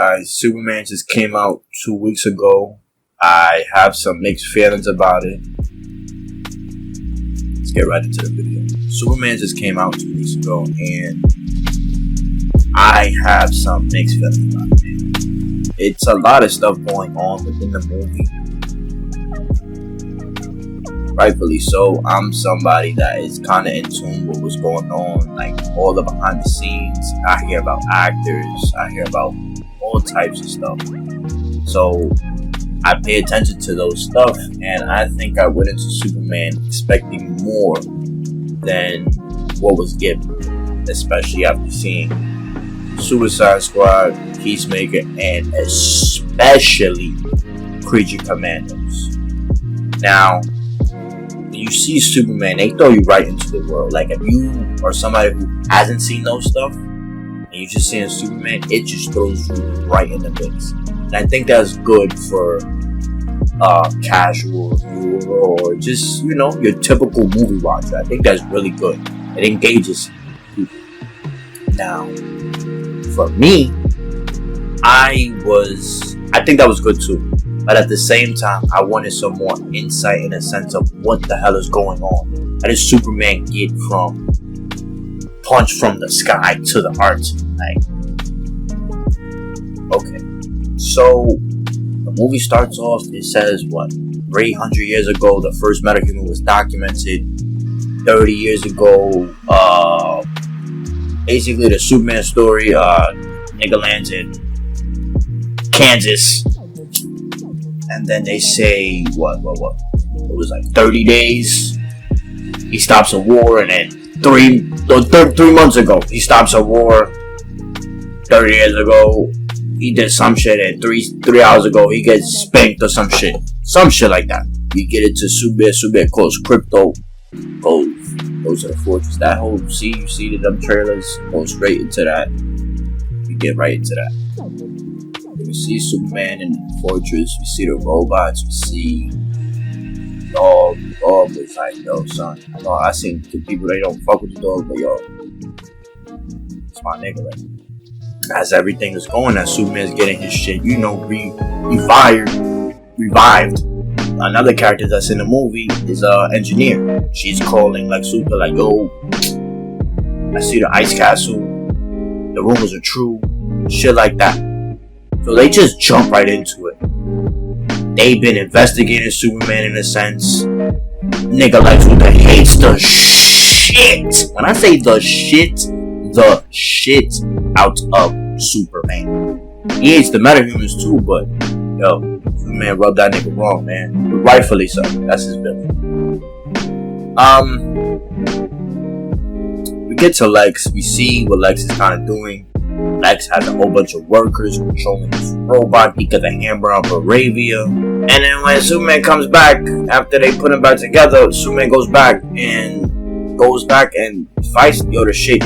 guys. Superman just came out 2 weeks ago. I have some mixed feelings about it. Let's get right into the video. Superman just came out 2 weeks ago, and I have some mixed feelings about it. It's a lot of stuff going on within the movie. Rightfully so. I'm somebody that is kind of in tune with what's going on, like all the behind the scenes. I hear about actors, I hear about all types of stuff. So I pay attention to those stuff, and I think I went into Superman expecting more than what was given, especially after seeing Suicide Squad, Peacemaker, and especially Creature Commandos. Now, you see Superman, they throw you right into the world. Like, if you are somebody who hasn't seen those stuff and you just seeing Superman, it just throws you right in the mix. And I think that's good for casual viewer or just, your typical movie watcher. I think that's really good. It engages people. Now, for me, I think that was good too. But at the same time, I wanted some more insight in a sense of what the hell is going on. How does Superman get from punch from the sky to the heart? Like, okay. So, the movie starts off, it says, 300 years ago, the first metahuman was documented. 30 years ago, basically the Superman story, nigga lands in Kansas. And then they say, what? It was like 30 days. He stops a war, and then 3 months ago, he stops a war. 30 years ago, he did some shit, and 3 hours ago, he gets spanked or some shit. Some shit like that. We get into Superman calls crypto. Goes to the fortress. That whole, you see them trailers, go straight into that. We get right into that. We see Superman in the fortress, we see the robots, we see dog. Dog was like, yo, son, I know I seen the people, they don't fuck with the dog, but yo, it's my nigga right now. As everything is going, as Superman's getting his shit, revived. Another character that's in the movie is engineer. She's calling like Super, like, yo, I see the ice castle, the rumors are true, shit like that. So they just jump right into it. They've been investigating Superman in a sense. Nigga Lex Luthor hates the shit. When I say the shit out of Superman. He hates the metahumans too, but yo, Superman rubbed that nigga wrong, man. But rightfully so. That's his villain. We get to Lex. We see what Lex is kind of doing. Lex has a whole bunch of workers controlling this robot. He got the hammer on Bravia. And then when Superman comes back, after they put him back together, Superman goes back and fights the shit.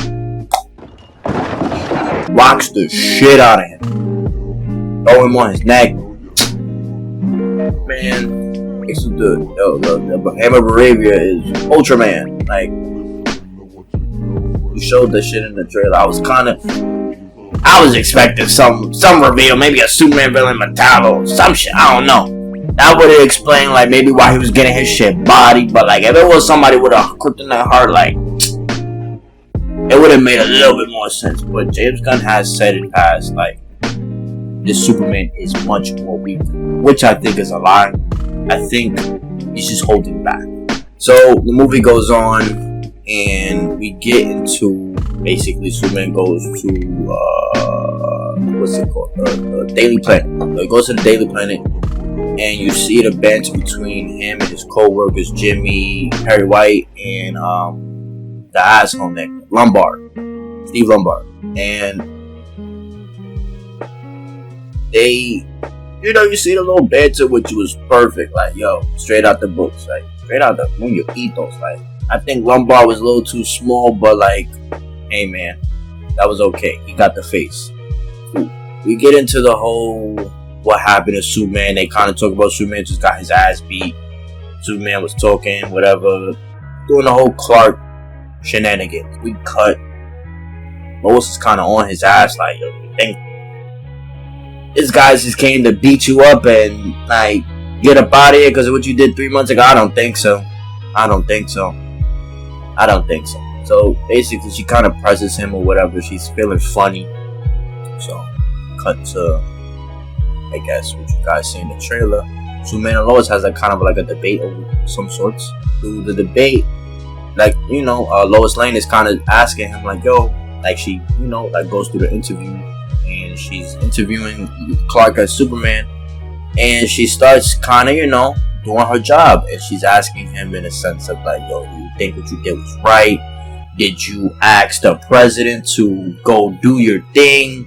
Rocks the shit out of him. Throw him on his neck. Man, the hammer Bravia is Ultraman. Like, you showed the shit in the trailer. I was expecting some reveal, maybe a Superman villain Metallo, some shit, I don't know. That would have explained, like, maybe why he was getting his shit bodied, but, like, if it was somebody with a kryptonite heart, like, it would have made a little bit more sense. But James Gunn has said in past, like, this Superman is much more weak, which I think is a lie. I think he's just holding back. So, the movie goes on, and we get into, basically, Superman goes to, what's it called? The Daily Planet. So he goes to the Daily Planet, and you see the banter between him and his co-workers, Jimmy, Perry White, and the asshole Nick, Steve Lombard. And they, you see the little banter, which was perfect. Like, yo, straight out the books. Like, straight out the ethos. Like, I think Lombard was a little too small, but like, hey man, that was okay. He got the face. Cool. We get into the whole what happened to Superman. They kind of talk about Superman just got his ass beat. Superman was talking, whatever, doing the whole Clark shenanigans. We cut. Lois is kind of on his ass, like, yo, think this guy just came to beat you up and like get up out of here because of what you did 3 months ago. I don't think so. So basically, she kind of presses him or whatever. She's feeling funny. So cut to, I guess, what you guys see in the trailer. Superman and Lois has a kind of like a debate of some sorts. Through the debate, like, Lois Lane is kind of asking him like, yo, like she, like goes through the interview and she's interviewing Clark as Superman, and she starts kind of, doing her job, and she's asking him in a sense of like, yo, do you think what you did was right? Did you ask the president to go do your thing?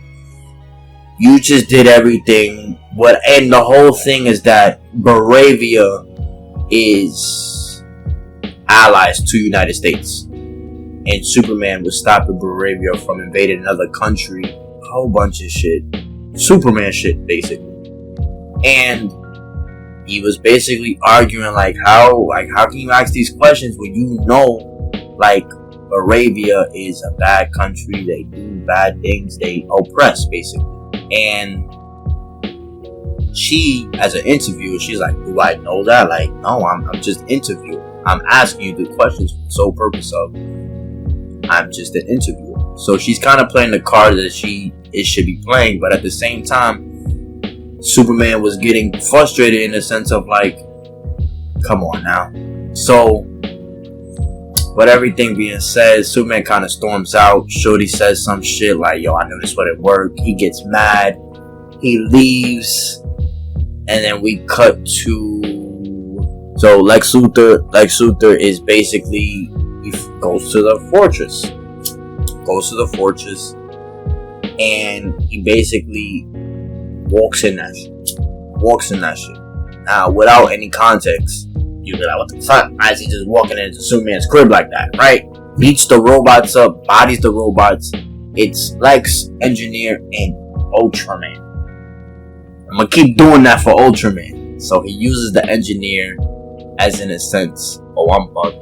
You just did everything. And the whole thing is that Baravia is allies to United States, and Superman was stopping Baravia from invading another country. A whole bunch of shit, Superman shit, basically. And he was basically arguing like, how can you ask these questions when you know, like, Baravia is a bad country, they do bad things, they oppress, basically. And she, as an interviewer, she's like, do I know that? Like, no, I'm just interviewing. I'm asking you the questions for the sole purpose of I'm just an interviewer. So she's kind of playing the card that it should be playing, but at the same time, Superman was getting frustrated in the sense of like, come on now. So, with everything being said, Superman kind of storms out. Shorty says some shit like, yo, I knew this wouldn't work. He gets mad. He leaves. And then we cut to... So Lex Luthor is basically... He goes to the fortress. And he basically walks in that shit. Now, without any context, you'd be like, what the fuck? Why is he just walking into Superman's crib like that, right? Beats the robots up, bodies the robots. It's Lex, Engineer, and Ultraman. I'm gonna keep doing that for Ultraman. So he uses the Engineer as in a sense, oh, I'm bugged.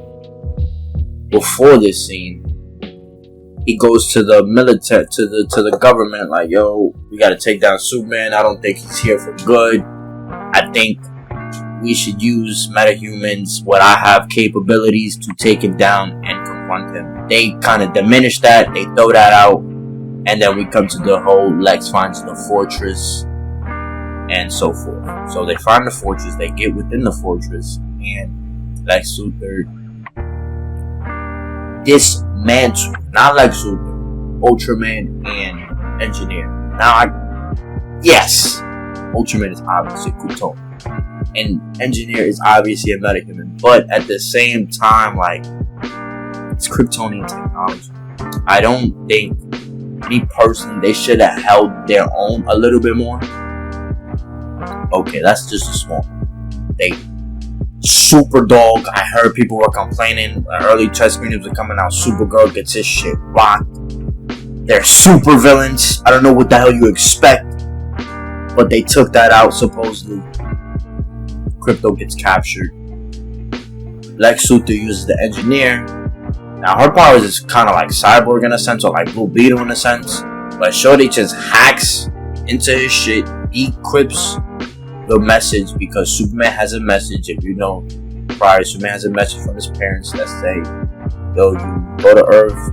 Before this scene, he goes to the military, to the government, like, yo, we gotta take down Superman. I don't think he's here for good. I think we should use metahumans, what I have capabilities to take him down and confront him. They kind of diminish that, they throw that out, and then we come to the whole Lex finds the fortress and so forth. So they find the fortress, they get within the fortress, and Lex Luthor dismantle, not Lex Luthor, Ultraman and Engineer. Now, yes, Ultraman is obviously Krypton, and Engineer is obviously a metahuman, but at the same time, like, it's Kryptonian technology. I don't think, me personally, they should have held their own a little bit more. Okay, that's just a small one. They Super Dog, I heard people were complaining, early test screenings were coming out, Supergirl gets his shit rocked. They're super villains. I don't know what the hell you expect, but they took that out supposedly. Crypto gets captured. Lex Luthor uses the Engineer. Now her powers is kind of like Cyborg in a sense, or like Blue Beetle in a sense, but Shorty just hacks into his shit, decrypts the message, because Superman has a message. If you know prior, Superman has a message from his parents that say, yo, you go to Earth,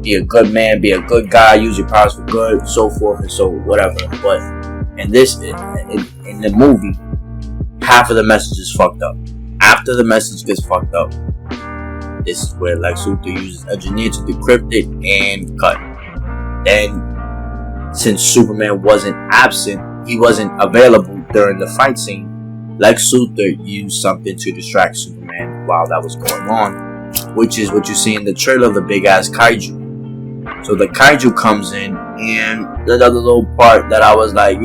be a good man, be a good guy, use your powers for good, so forth and so whatever. But in this, in the movie, half of the message is fucked up. After the message gets fucked up, this is where Lex Luthor uses Engineer to decrypt it and cut. Then, since Superman wasn't absent, he wasn't available during the fight scene, Lex Luthor used something to distract Superman while that was going on, which is what you see in the trailer, the big ass kaiju. So the kaiju comes in, and the other little part that I was like, I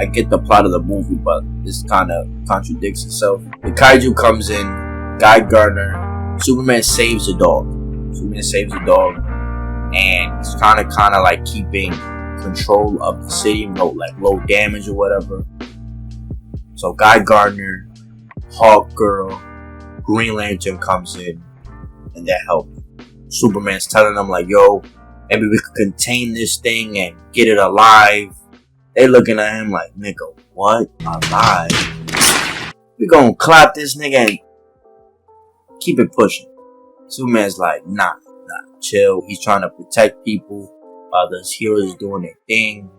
get the plot of the movie, but this kind of contradicts itself. The kaiju comes in, Guy Gardner, Superman saves the dog. And he's kind of like keeping control of the city, low damage or whatever. So Guy Gardner, Hawk Girl, Green Lantern comes in, and they help. Superman's telling them like, yo, maybe we could contain this thing and get it alive. They looking at him like, nigga, what? Alive? We gonna clap this nigga and keep it pushing. Superman's like, nah, chill. He's trying to protect people while the heroes doing their thing.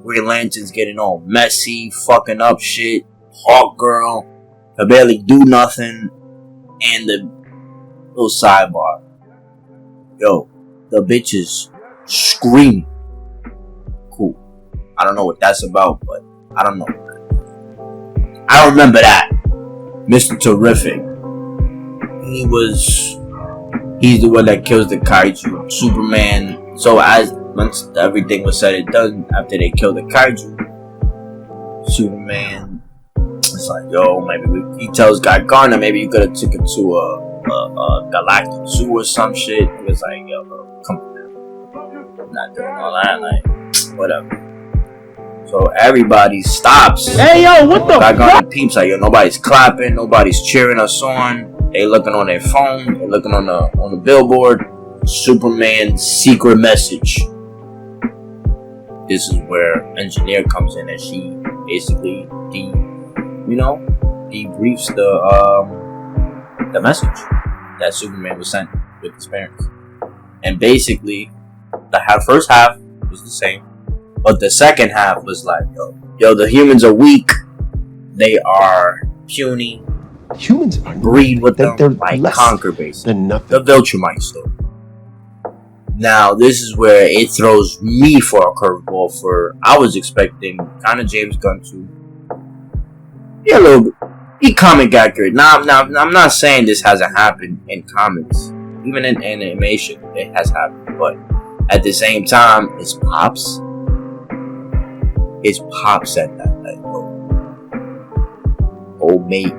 Green Lantern's getting all messy, fucking up shit. Hawk Girl can barely do nothing. And the little sidebar. Yo, the bitch is screaming. Cool. I don't know what that's about, but I don't know. I remember that. Mr. Terrific. He's the one that kills the kaiju. Superman. So once everything was said and done, after they killed the kaiju, Superman, it's like, yo, maybe he tells Guy Gardner, maybe you could have took him to a galactic zoo or some shit. He was like, yo, bro, come on now. I'm not doing all that, like, whatever. So everybody stops. Hey, yo, what the Guy Gardner peeps like, yo, nobody's clapping, nobody's cheering us on. They looking on their phone, they looking on the billboard. Superman's secret message. This is where Engineer comes in and she basically debriefs the message that Superman was sent with his parents. And basically the first half was the same, but the second half was like, yo, the humans are weak, they are puny, humans breed with them, like conquer basically. The Viltrumite story. Now, this is where it throws me for a curveball. I was expecting kind of James Gunn to be a little bit, be comic accurate. Now, I'm not saying this hasn't happened in comics, even in animation, it has happened. But at the same time, it's Pops. It's Pops at that, like, old mate,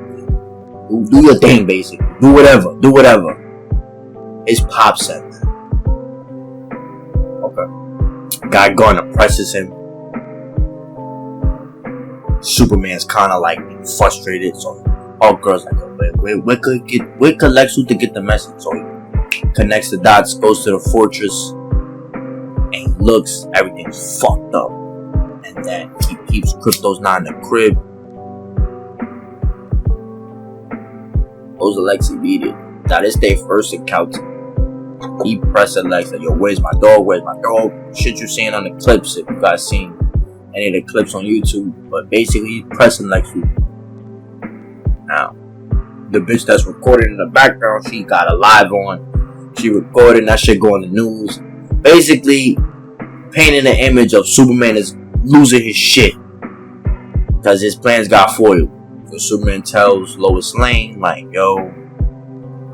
do your thing, basically. Do whatever. It's Pops at that. Guy Gardner presses him. Superman's kind of like frustrated, so Hawk Girl's like, where could Lex Luthor get the message? So he connects the dots, goes to the fortress, and he looks, everything's fucked up. And then he keeps Krypto's not in the crib. Goes to Lex immediately. Now this day first encounter. He pressed Lex like, yo, where's my dog? Shit you seeing on the clips, if you guys seen any of the clips on YouTube. But basically, he's pressing Lex Luthor. Now, the bitch that's recording in the background, she got a live on. She recorded that shit going in the news. Basically, painting the image of Superman is losing his shit. Because his plans got foiled. So Superman tells Lois Lane, like, yo,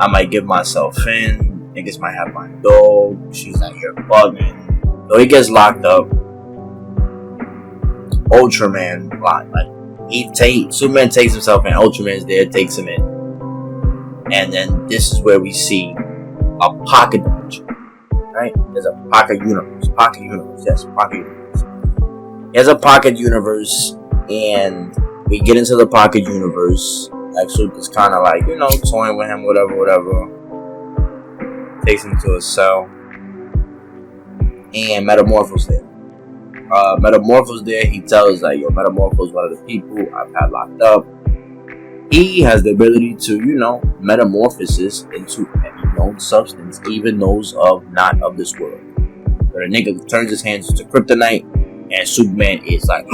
I might give myself in. Niggas might have my dog. She's like, you're bugging. So he gets locked up. Ultraman, like, Superman takes himself in. Ultraman's there, takes him in. And then this is where we see a pocket dimension. Right? There's a pocket universe. Pocket universe. There's a pocket universe, and we get into the pocket universe. Like, Superman's kind of like, toying with him, whatever. Takes him to a cell, and Metamorpho's there. Metamorpho's there. He tells like, yo, Metamorpho's one of the people I've had locked up. He has the ability to, metamorphosis into any known substance, even those not of this world. But a nigga turns his hands into kryptonite, and Superman is like,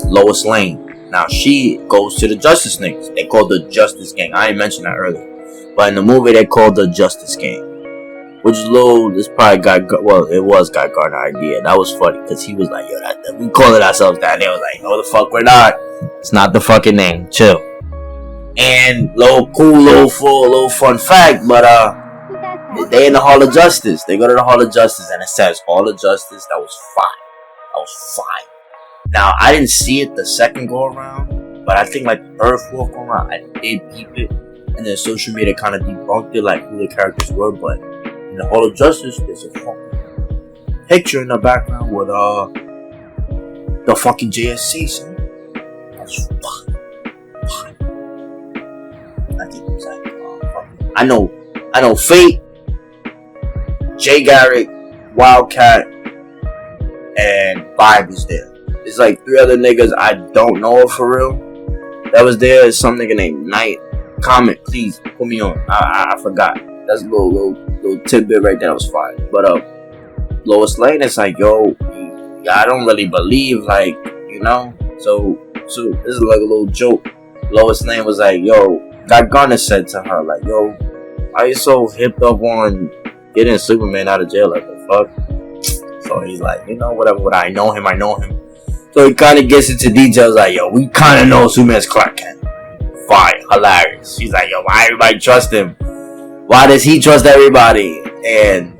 Lois Lane. Now she goes to the Justice niggas. They call the Justice Gang. I didn't mention that earlier. But in the movie, they called the Justice Gang. Which is this probably it was Guy Gardner idea. That was funny, because he was like, yo, we call it ourselves that. And they was like, no, the fuck, we're not. It's not the fucking name. Chill. And little fun fact, but they in the Hall of Justice. They go to the Hall of Justice, and it says Hall of Justice. That was fine. Now, I didn't see it the second go around, but I think like the third, fourth go around, I did peep it. And then social media kind of debunked it, like who the characters were. But in the Hall of Justice, there's a fucking picture in the background with the fucking JSC. So that's fine. I think it's like I know Fate, Jay Garrick, Wildcat, and Vibe was there. There's like 3 other niggas I don't know for real that was there. Is some nigga named Knight. Comment, please put me on. I forgot. That's a little tidbit right there. That was fine. But Lois Lane is like, yo, I don't really believe, like, you know. So this is like a little joke. Lois Lane was like, yo, God Garner said to her, like, yo, why you so hipped up on getting Superman out of jail? Like, the fuck? So he's like, you know, whatever. I know him. So he kind of gets into details like, yo, we kind of know Superman's Clark Kent. Fine, hilarious. She's like, yo, why everybody trust him? Why does he trust everybody? And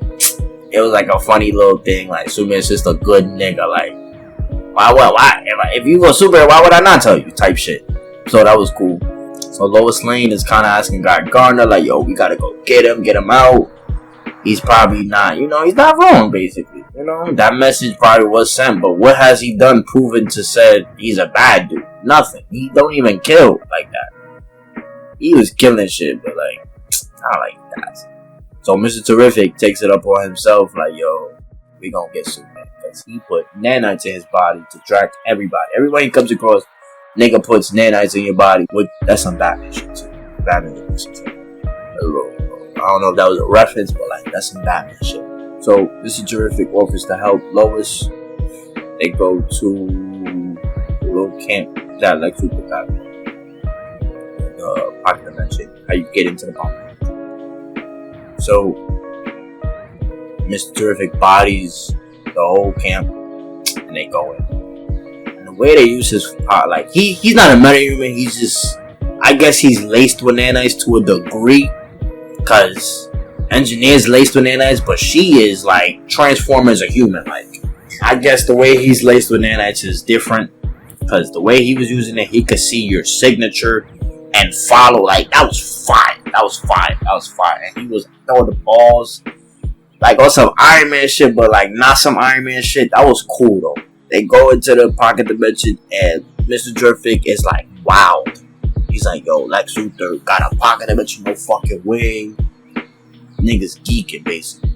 it was like a funny little thing. Like, Superman's just a good nigga. Like, why? If you were Superman, why would I not tell you? Type shit. So that was cool. So Lois Lane is kind of asking God Gardner, like, yo, we gotta go get him out. He's probably not, you know, he's not wrong, basically. You know, that message probably was sent, but what has he done proven to say he's a bad dude? Nothing. He don't even kill like that. He was killing shit, but like, not like that. So Mr. Terrific takes it up on himself, like, yo, we gonna get Superman. Because he put nanites in his body to track everybody. Everybody he comes across, nigga puts nanites in your body. That's some Batman shit too. Batman shit too. I don't know if that was a reference, but like, that's some Batman shit. So Mr. Terrific offers to help Lois. They go to a little camp that like Super Batman. Pocket dimension. How you get into the pocket. So Mr. Terrific bodies the whole camp, and they go in. And the way they use his like he's not a metahuman. He's just, I guess he's laced with nanites to a degree. Because Engineer's laced with nanites, but she is like transformed as a human. Like, I guess the way he's laced with nanites is different. Because the way he was using it, he could see your signature and follow. Like, that was fine. And he was throwing the balls. Like, on some Iron Man shit, but like not some Iron Man shit. That was cool though. They go into the pocket dimension and Mr. Terrific is like, wow. He's like, yo, Lex Luthor got a pocket dimension, no fucking way. Niggas geeking, basically.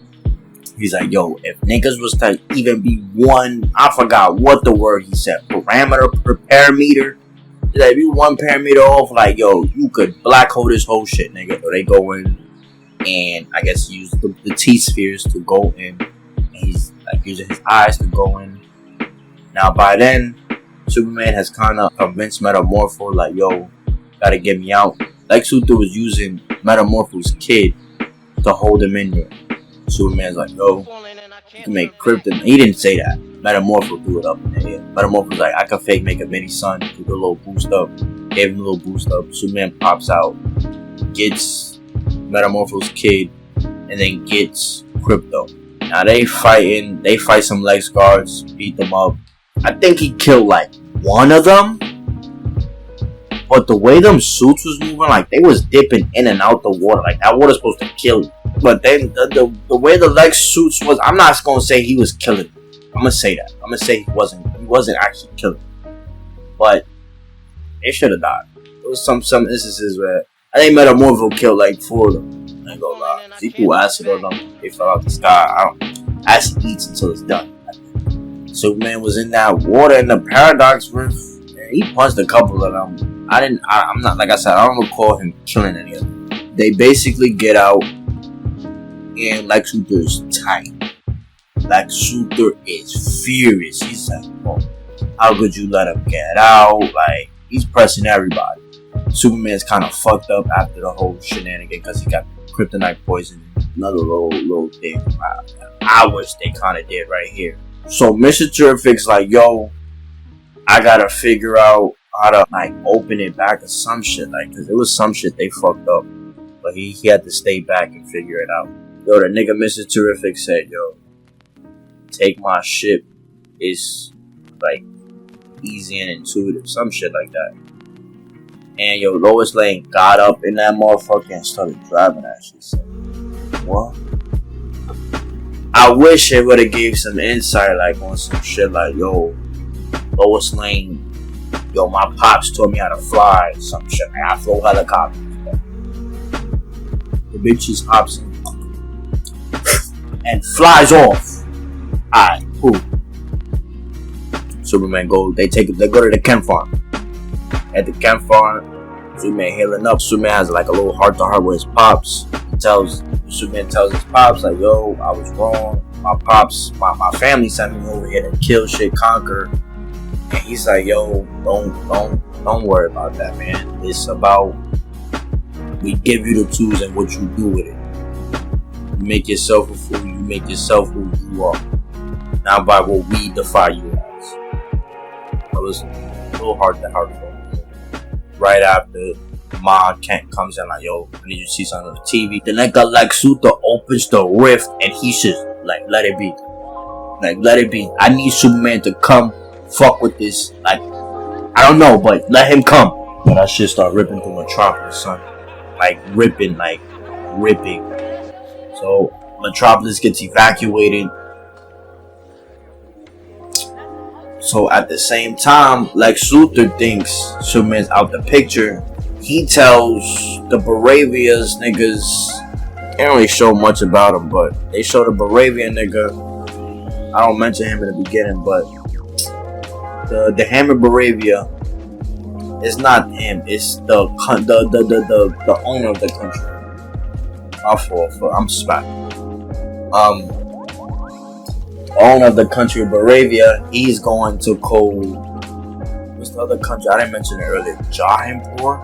He's like, yo, if niggas was to even be one, I forgot what the word he said, parameter per parameter. He's like, if you 1 parameter off, like, yo, you could black hole this whole shit, nigga. So they go in and I guess use the T-spheres to go in. And he's like using his eyes to go in. Now, by then, Superman has kind of convinced Metamorpho, like, yo, gotta get me out. Lex Luthor was using Metamorpho's kid to hold him in there. Superman's like, yo, you can make kryptonite. He didn't say that. Metamorpho threw it up in the air. Metamorpho's like, I can fake make a mini sun. Give it a little boost up. Gave him a little boost up. Superman pops out, gets Metamorpho's kid, and then gets Crypto. Now they fight some Lex guards, beat them up. I think he killed like one of them. But the way them suits was moving, like they was dipping in and out the water. Like that water's supposed to kill you. But then the way the Lex suits was, I'm not gonna say he was killing. I'm gonna say that. I'm gonna say he wasn't actually killing. But they should have died. There was some instances where I think Metamorpho killed like 4 of them. I ain't gonna lie. He threw acid on them. They fell out the sky. Acid eats until it's done. Superman was in that water in the Paradox Rift. He punched a couple of them. I'm not, like I said, I don't recall him killing any of them. They basically get out, and Lex Luthor is tight. Lex Luthor is furious. He's like, oh, how could you let him get out? Like, he's pressing everybody. Superman's kind of fucked up after the whole shenanigan because he got kryptonite poison. Another little thing I wish they kind of did right here. So Mr. Terrific's like, yo, I gotta figure out how to like open it back or some shit, like, cause it was some shit they fucked up, but he had to stay back and figure it out. Yo, the nigga Mr. Terrific said, yo, take my ship. It's like easy and intuitive, some shit like that. And yo, Lois Lane got up in that motherfucker and started driving that shit. So, what? I wish it would have gave some insight, like on some shit like, yo, Lois Lane, yo, my pops taught me how to fly, some shit. Like, I flew helicopters. The bitch just hops in and flies off. Alright, cool. Superman they go to the Kent farm. At the Kent farm, Superman healing up. Superman has like a little heart-to-heart with his pops. Superman tells his pops like, yo, I was wrong. My pops, my family sent me over here to kill shit, conquer. And he's like, yo, don't worry about that, man. It's about, we give you the tools and what you do with it. You make yourself a fool, you make yourself who you are. Not by what we define you as. It was a little heart-to-heart for me. Right after Ma Kent comes in like, yo, I need you to see something on the TV. The nigga Lex Luthor opens the rift and he's just like, let it be. Like, let it be. I need Superman to come fuck with this. Like, I don't know, but let him come. But that shit start ripping through Metropolis, son. Like, ripping. So, Metropolis gets evacuated. So, at the same time, Lex Luthor thinks Superman's out the picture. He tells the Baravias niggas, they don't really show much about him, but they show the Baravia nigga. I don't mention him in the beginning, but the Hammer Baravia is not him. It's the owner of the country. I'm smart. Owner of the country of Baravia. He's going to what's the other country? I didn't mention it earlier. Jarhimpur.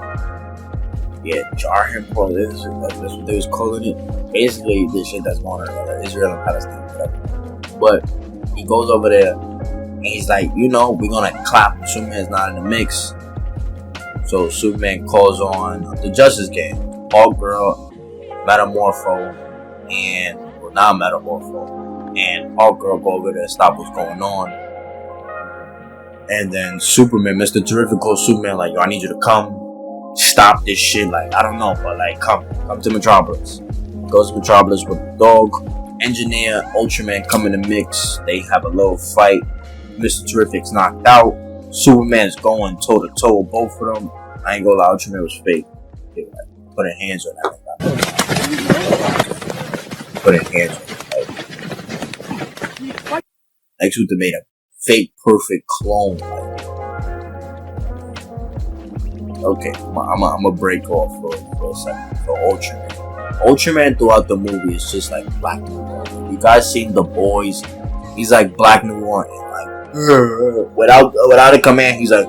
Yeah, Jarhimpur. That's what they was calling it. Basically, this shit that's going on Israel and Palestine, whatever. But he goes over there and he's like, we're gonna clap when Superman's not in the mix. So Superman calls on the Justice Gang, Hawkgirl, Metamorpho, and not Metamorpho, and Hawkgirl go over there and stop what's going on. And then Superman, Mr. Terrific, calls Superman like, yo, I need you to come stop this shit. Like, I don't know, but like, come to Metropolis. Goes to Metropolis with the dog, Engineer, Ultraman come in the mix. They have a little fight. Mr. Terrific's knocked out. Superman's going toe to toe with both of them. I ain't gonna lie, Ultraman was fake. They were like putting hands on that. Putting hands on that. Like Luthor made a fake perfect clone. Okay, I'm gonna break off for a second. For Ultraman throughout the movie is just like Black Noir. You guys seen The Boys? He's like Black Noir and like without a command, he's like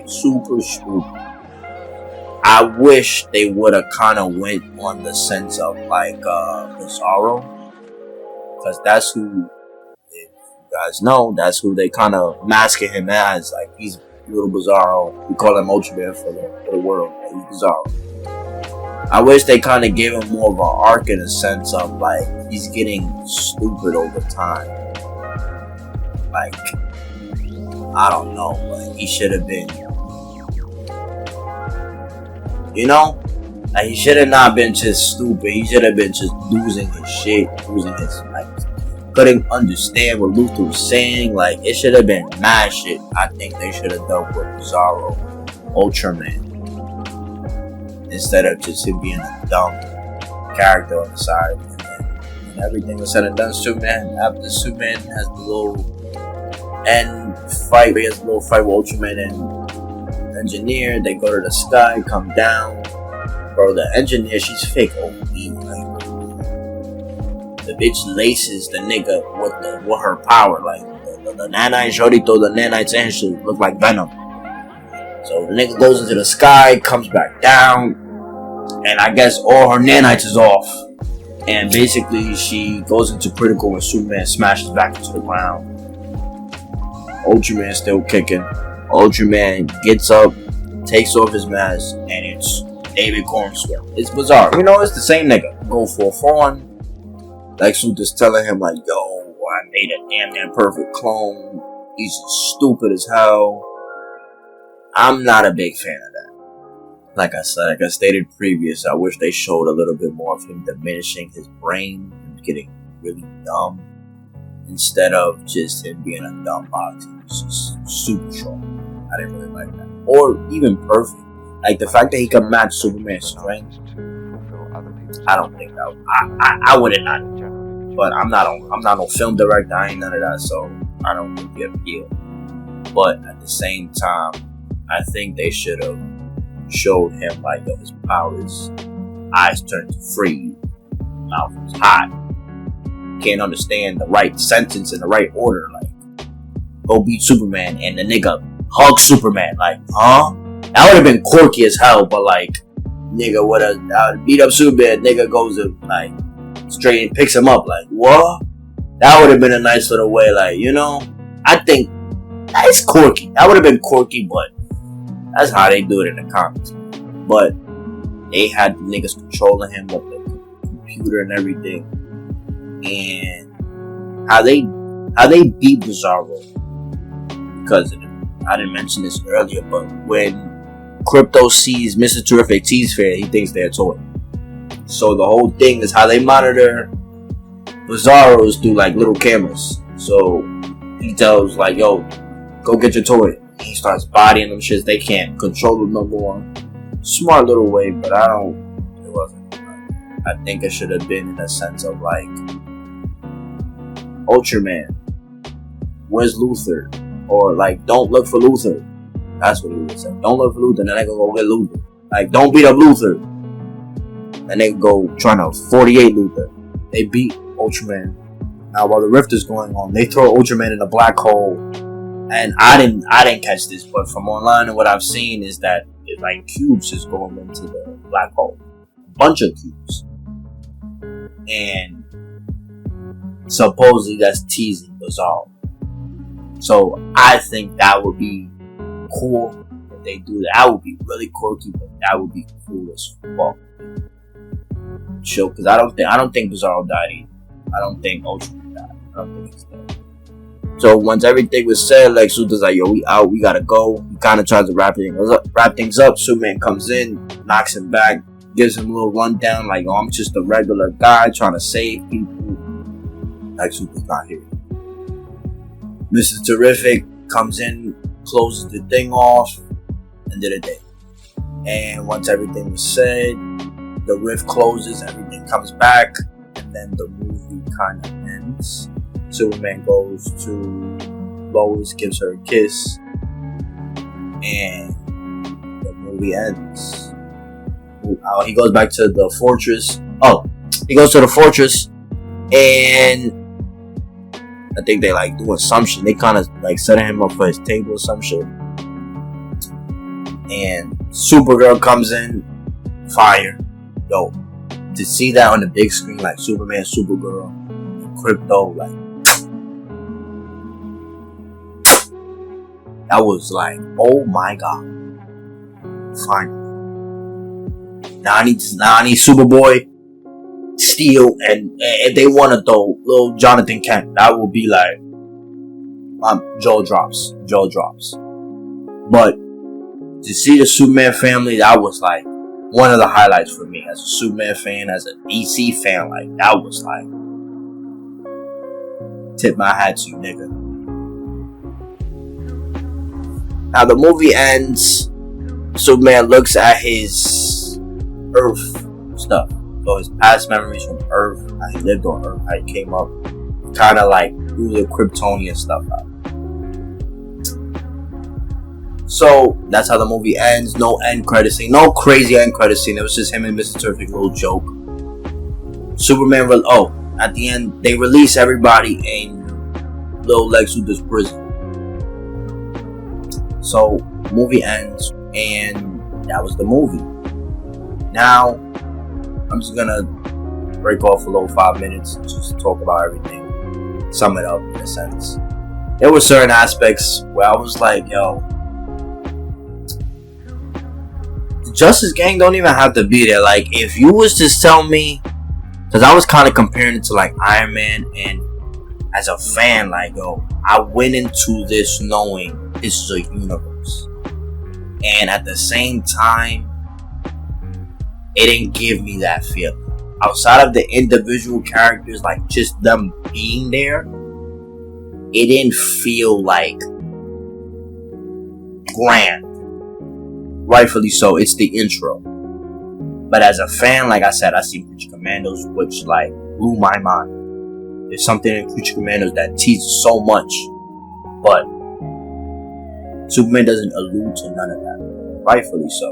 super stupid. I wish they would have kind of went on the sense of like Bizarro, because that's who, if you guys know, that's who they kind of masking him as. Like, he's little Bizarro. We call him Ultraman for the world. Like, he's Bizarro. I wish they kind of gave him more of an arc in a sense of like he's getting stupid over time. Like, I don't know, but he should have been, like, he should have not been just stupid. He should have been just losing his shit, losing his, like, couldn't understand what Luthor was saying. Like, it should have been mad shit. I think they should have done with Bizarro, Ultraman, instead of just him being a dumb character on the side. And then when everything was said and done, after Superman has the little end fight, he has a little fight with Ultraman and Engineer. They go to the sky, come down. Bro, the Engineer, she's fake OP. Like, the bitch laces the nigga with her power. Like, the nanites, shorty throw the nanites in, she look like Venom. So the nigga goes into the sky, comes back down, and I guess all her nanites is off. And basically, she goes into critical when Superman smashes back into the ground. Ultraman still kicking. Ultraman gets up, takes off his mask, and it's David Cornswell. It's bizarre. It's the same nigga. Go for a fawn. Lex Luthor's telling him like, yo, I made a damn near perfect clone. He's stupid as hell. I'm not a big fan of that. Like I stated previous, I wish they showed a little bit more of him diminishing his brain and getting really dumb, instead of just him being a dumb box. He's just super strong. I didn't really like that. Or even perfect. Like, the fact that he can match Superman's strength, I don't think that I wouldn't not. But I'm not no film director. I ain't none of that, so I don't get the appeal. But at the same time, I think they should have showed him like, yo, his powers, eyes turned to freeze, mouth was hot, can't understand the right sentence in the right order, like, go beat Superman, and the nigga hug Superman, like, huh? That would have been quirky as hell, but like, nigga would have beat up Superman, nigga goes to, like, straight and picks him up, like, what? That would have been a nice little way, like, you know, I think that's quirky. That would have been quirky, but that's how they do it in the comics. But they had the niggas controlling him with the computer and everything, and how they beat Bizarro, because I didn't mention this earlier, but when Crypto sees Mr. Terrific T's fair, he thinks they're a toy. So the whole thing is how they monitor Bizarros through like little cameras. So he tells like, yo, go get your toy. He starts bodying them shits. They can't control them no more. Smart little way, but it wasn't. I think it should have been in a sense of like, Ultraman, where's Luther? Or like, don't look for Luther. That's what he would say. Don't look for Luther, and then they go get Luther. Like, don't beat up Luther. And they go trying to 48 Luther. They beat Ultraman. Now while the rift is going on, they throw Ultraman in a black hole. And I didn't catch this, but from online and what I've seen is that it's like cubes is going into the black hole. A bunch of cubes. And supposedly that's teasing Bizarro. So I think that would be cool if they do that. That would be really quirky, but that would be cool as fuck. Chill, because I don't think Bizarro died either. I don't think Ultraman died. I don't think he's dead. So once everything was said, like Suta's like, yo, we out, we gotta go. He kind of tries to wrap things up. Superman comes in, knocks him back, gives him a little rundown, like, oh, I'm just a regular guy trying to save people. Like Super's not here. Mr. Terrific comes in, closes the thing off, and did a day. And once everything was said, the rift closes, everything comes back, and then the movie kind of ends. Superman goes to Lois, gives her a kiss, and the movie ends. He goes back to the fortress. He goes to the fortress, and I think they like doing some shit. They kind of like setting him up for his table or some shit. And Supergirl comes in, fire. Yo, to see that on the big screen, like Superman, Supergirl, and Crypto, like, that was like, oh my god. Finally. Now I need Superboy, Steel, and if they want to throw little Jonathan Kent, that will be like, Joel drops. But to see the Superman family, that was like one of the highlights for me as a Superman fan, as a DC fan. Like, that was like, tip my hat to you, nigga. Now the movie ends. Superman looks at his Earth stuff. So his past memories from Earth, how he lived on Earth, how he came up, kind of like threw the Kryptonian stuff out. So that's how the movie ends. No end credit scene, no crazy end credit scene. It was just him and Mr. Terrific, little joke. Superman, at the end they release everybody in Little Lex Luthor's prison. So movie ends, and that was the movie. Now I'm just gonna break off a little 5 minutes and just talk about everything, sum it up in a sense. There were certain aspects where I was like, yo, the Justice Gang don't even have to be there. Like, if you was to tell me, because I was kind of comparing it to like Iron Man, and as a fan, like, yo, I went into this knowing this is a universe, and at the same time, it didn't give me that feeling. Outside of the individual characters, like just them being there, it didn't feel like grand. Rightfully so, it's the intro. But as a fan, like I said, I see Creature Commandos, which like blew my mind. There's something in Creature Commandos that teases so much, but Superman doesn't allude to none of that. Rightfully so.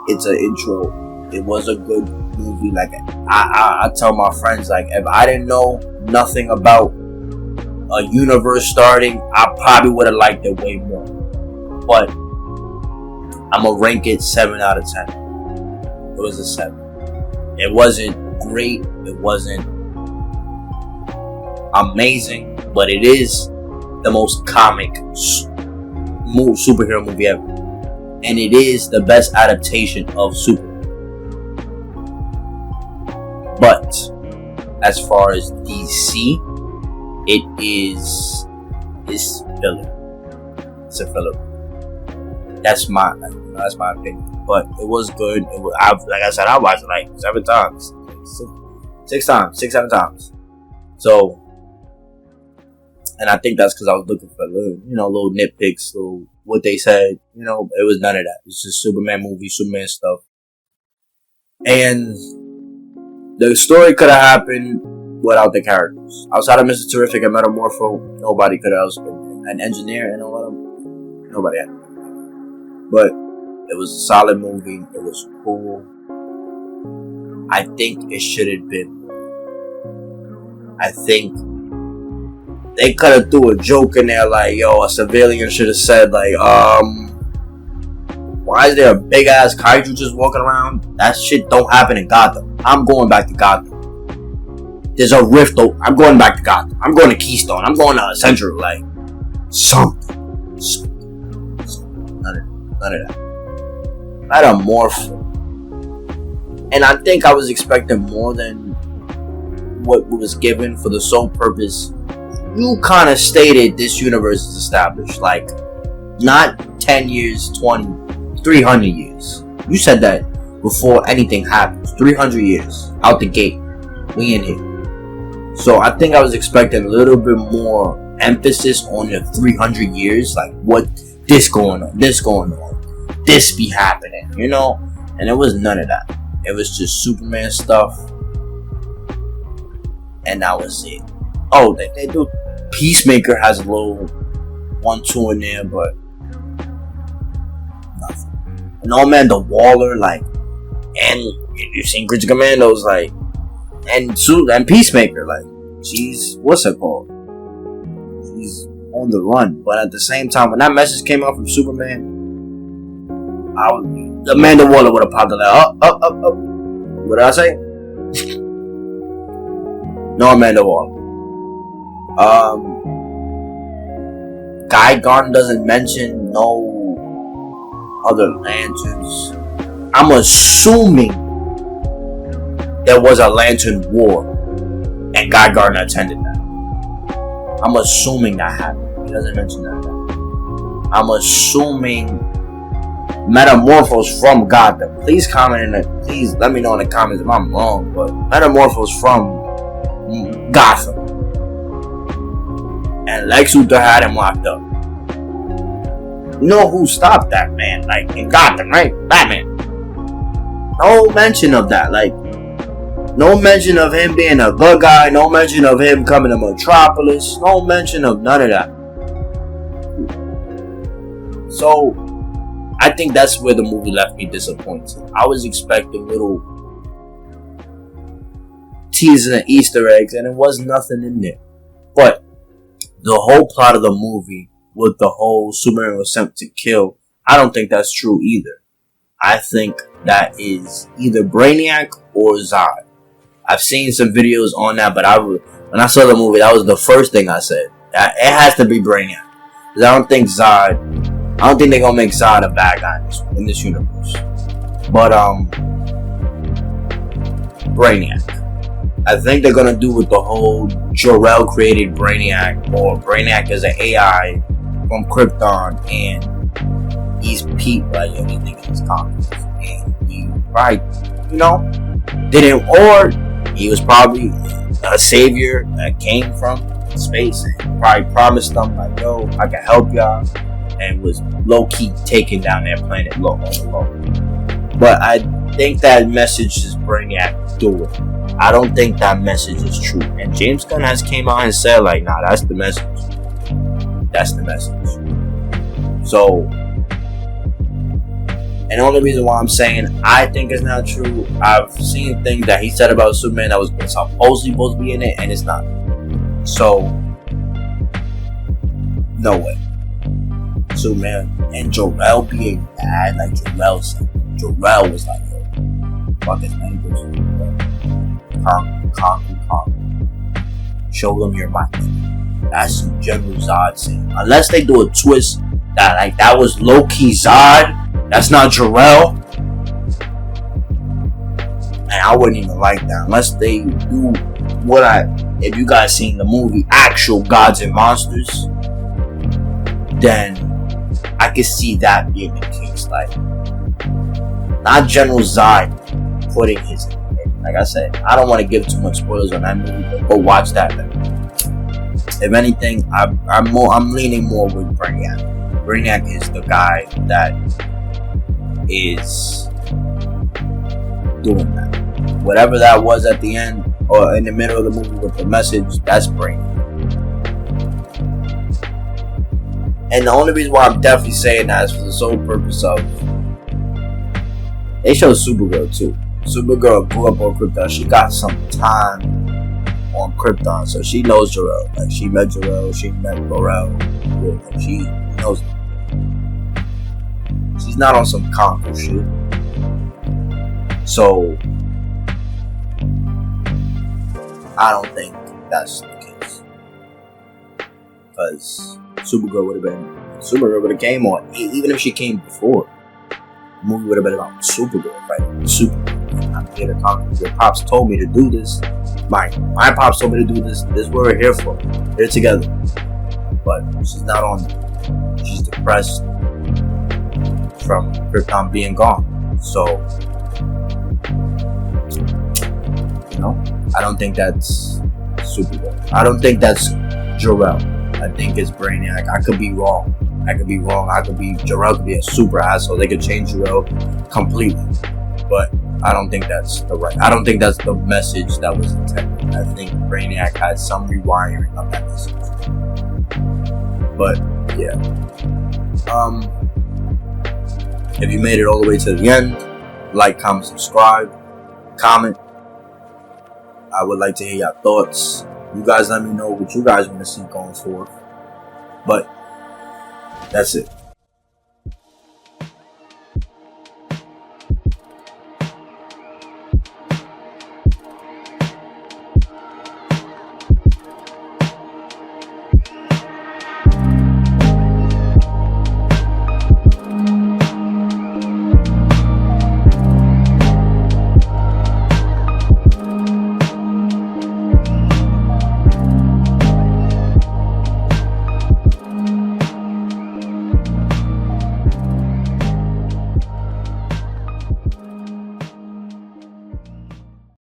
It's an intro. It was a good movie. Like I tell my friends, like if I didn't know nothing about a universe starting, I probably would have liked it way more. But I'm gonna rank it 7 out of 10. It was a 7. It wasn't great. It wasn't amazing, but it is the most comic superhero movie ever, and it is the best adaptation of Superman. But as far as DC, it's filler. It's a filler. That's my opinion. But it was good. Like I said, I watched it like 7 times, 7 times. So. And I think that's because I was looking for little nitpicks, little what they said. It was none of that. It's just Superman movie, Superman stuff. And the story could have happened without the characters. Outside of Mr. Terrific and Metamorpho, nobody could have else been an engineer and all of them. Nobody had. But it was a solid movie. It was cool. I think it should have been. I think they could have threw a joke in there like, yo, a civilian should have said like, why is there a big ass kaiju just walking around? That shit don't happen in Gotham. I'm going back to Gotham. There's a rift. I'm going back to Gotham. I'm going to Keystone. I'm going to Central. Like something. None of that. Metamorpho. And I think I was expecting more than what was given for the sole purpose. You kind of stated this universe is established, like not 10 years, 20, 300 years. You said that before anything happens. 300 years out the gate. We in here. So I think I was expecting a little bit more emphasis on the 300 years, like what this going on, this be happening, And it was none of that. It was just Superman stuff, and that was it. Oh, they do. Peacemaker has a little 1-2 in there, but nothing. No man, the Waller, like, and you've seen Creature Commandos, like, and Peacemaker, like, she's what's it called? She's on the run, but at the same time, when that message came out from Superman, Amanda Waller would have popped like, up. What did I say? No Amanda Waller. Guy Gardner doesn't mention no other lanterns. I'm assuming there was a lantern war and Guy Gardner attended that. I'm assuming that happened. He doesn't mention that. I'm assuming Metamorpho's from Gotham. Please please let me know in the comments if I'm wrong, but Metamorpho's from Gotham. And Lex Luthor had him locked up. You know who stopped that man? Like in Gotham, right? Batman. No mention of that. Like, no mention of him being a good guy. No mention of him coming to Metropolis. No mention of none of that. So, I think that's where the movie left me disappointed. I was expecting little teasers and Easter eggs, and it was nothing in there. But the whole plot of the movie with the whole Superman was sent to kill, I don't think that's true either. I think that is either Brainiac or Zod. I've seen some videos on that, but when I saw the movie, that was the first thing I said. It has to be Brainiac. Because I don't think they're gonna make Zod a bad guy in this universe. But Brainiac. I think they're gonna do with the whole Jor-El created Brainiac, or Brainiac is an AI from Krypton, and he's Pete, like, he thinking he's confident, and he didn't, or he was probably a savior that came from space and probably promised them like, yo, I can help y'all, and was low-key taking down their planet on the low. But I think that message is Brainiac through it. I don't think that message is true. And James Gunn has came out and said like, nah, that's the message. That's the message. So, and the only reason why I'm saying I think it's not true, I've seen things that he said about Superman that was supposed to be in it, and it's not. So, no way. Superman and Jor-El being bad, like Jor-El was like, yo, fuck his neighbors. Conquer. Show them your might. That's some General Zod saying. Unless they do a twist that like that was low-key Zod, that's not Jor-El. And I wouldn't even like that. Unless they do if you guys seen the movie Actual Gods and Monsters, then I could see that being the case. Like, not General Zod putting his. Like I said, I don't want to give too much spoilers on that movie, but go watch that. If anything, I'm leaning more with Brainiac. Brainiac is the guy that is doing that. Whatever that was at the end or in the middle of the movie with the message, that's Brainiac. And the only reason why I'm definitely saying that is for the sole purpose of they showed Supergirl too. Supergirl grew up on Krypton. She got some time on Krypton, so she knows Jor-El. Like, she met Jor-El, she met Jor-El. Like, she knows him. She's not on some conquer shit. So I don't think that's the case. Because Supergirl would have came on, even if she came before. The movie would have been about Supergirl fighting Supergirl. I'm here to talk. Your pops told me to do this. My pops told me to do this. This is what we're here for. We're together. But she's not on it. She's depressed from Krypton being gone. So, you know, I don't think that's Supergirl. I don't think that's Jor-El. I think it's Brainiac. I could be wrong. Jor-El could be a super asshole. They could change Jor-El completely. But I don't think that's the message that was intended. I think Brainiac had some rewiring of that message. But yeah. If you made it all the way to the end, like, comment, subscribe, comment. I would like to hear your thoughts. You guys let me know what you guys want to see going forward. But that's it.